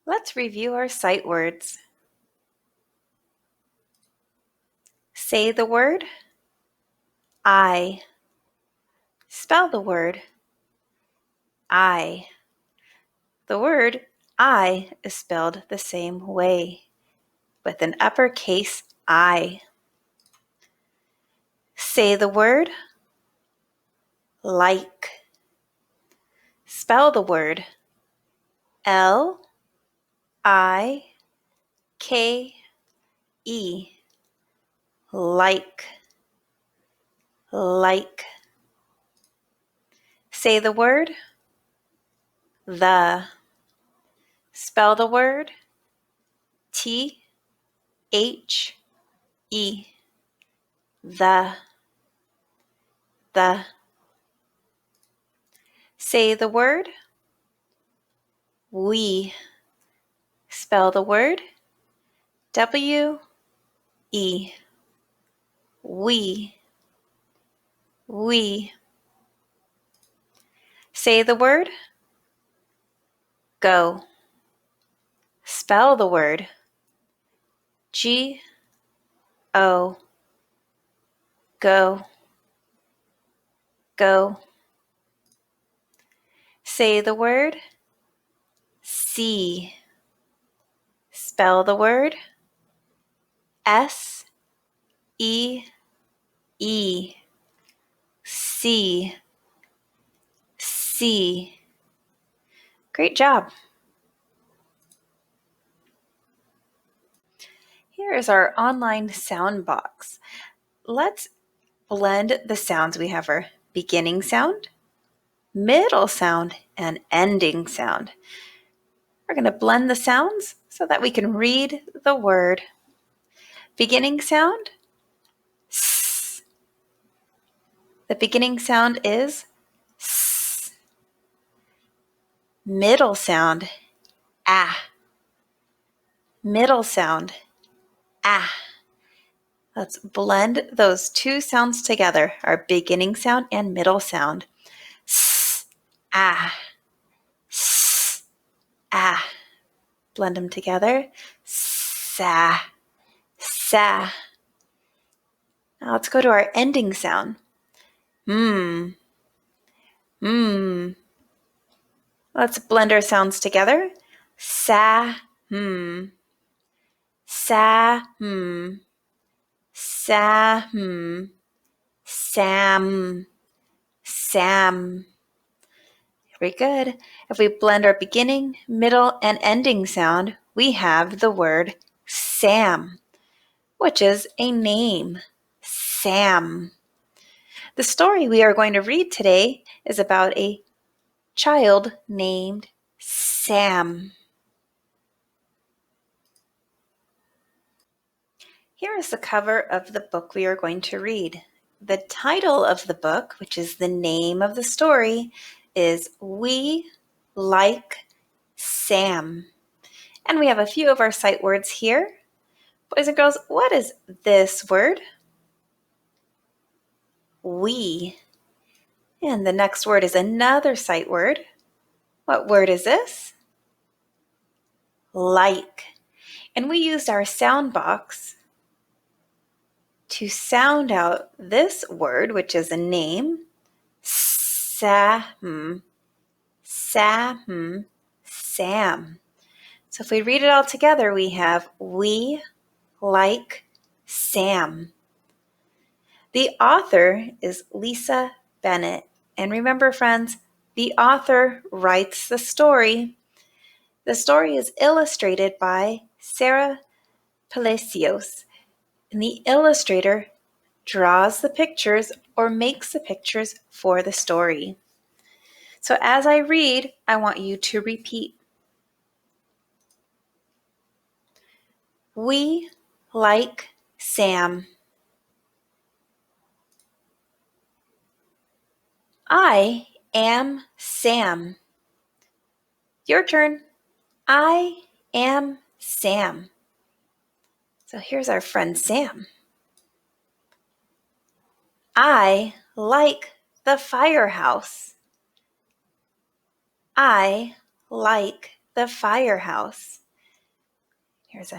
Let's review our sight words. Say the word I. Spell the word I. The word I is spelled the same way, with an uppercase I. Say the word like. Spell the word L-I-K-E. Like. Like. Say the word the. Spell the word T-H-E. The. The. Say the word we. Spell the word W-E. We. We. Say the word go. Spell the word G-O. Go. Go. Say the word see. Spell the word S-E-E. See. See. Great job. Here is our online sound box. Let's blend the sounds. We have our beginning sound, middle sound, and ending sound. We're going to blend the sounds so that we can read the word. Beginning sound, S. The beginning sound is S. Middle sound, Ah. Middle sound, Ah. Let's blend those two sounds together, our beginning sound and middle sound. S, ah, s, ah. Blend them together. Sa, sa. Now let's go to our ending sound. Mm, mm. Let's blend our sounds together. Sa, sa, sa, sam, sam. Very good. If we blend our beginning, middle, and ending sound, we have the word Sam, which is a name. Sam. The story we are going to read today is about a child named Sam. Here is the cover of the book we are going to read. The title of the book, which is the name of the story, is We Like Sam. And we have a few of our sight words here. Boys and girls, what is this word? We. And the next word is another sight word. What word is this? Like. And we used our sound box to sound out this word, which is a name. Sam. Sam. Sam. So if we read it all together, we have We Like Sam. The author is Lisa Bennett. And remember, friends, the author writes the story. The story is illustrated by Sarah Palacios, and the illustrator draws the pictures or makes the pictures for the story. So as I read, I want you to repeat. We like Sam. I am Sam. Your turn. I am Sam. So here's our friend Sam. I like the firehouse. I like the firehouse. Here's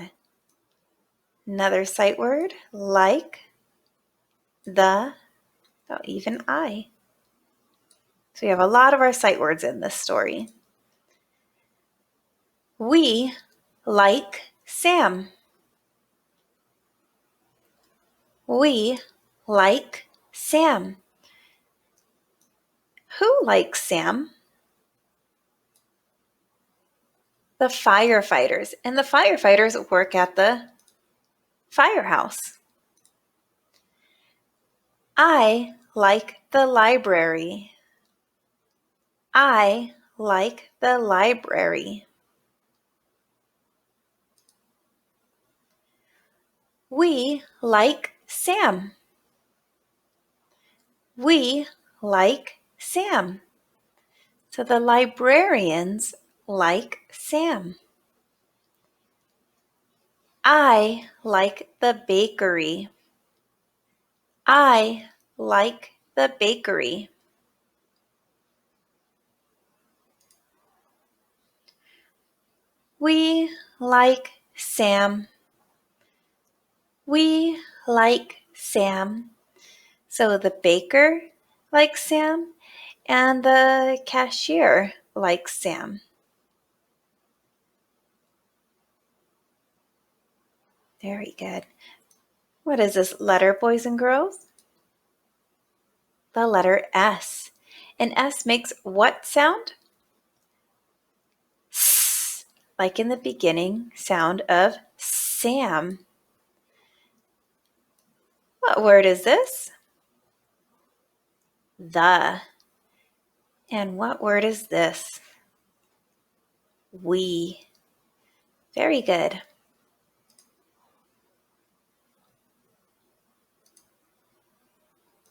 another sight word, like the, oh, even I. So we have a lot of our sight words in this story. We like Sam. We like Sam. Who likes Sam? The firefighters. And the firefighters work at the firehouse. I like the library. I like the library. We like Sam. We like Sam. So the librarians like Sam. I like the bakery. I like the bakery. We like Sam. We like Sam. So the baker likes Sam and the cashier likes Sam. Very good. What is this letter, boys and girls? The letter S. And S makes what sound? S, like in the beginning sound of Sam. What word is this? The. And what word is this? We. Very good.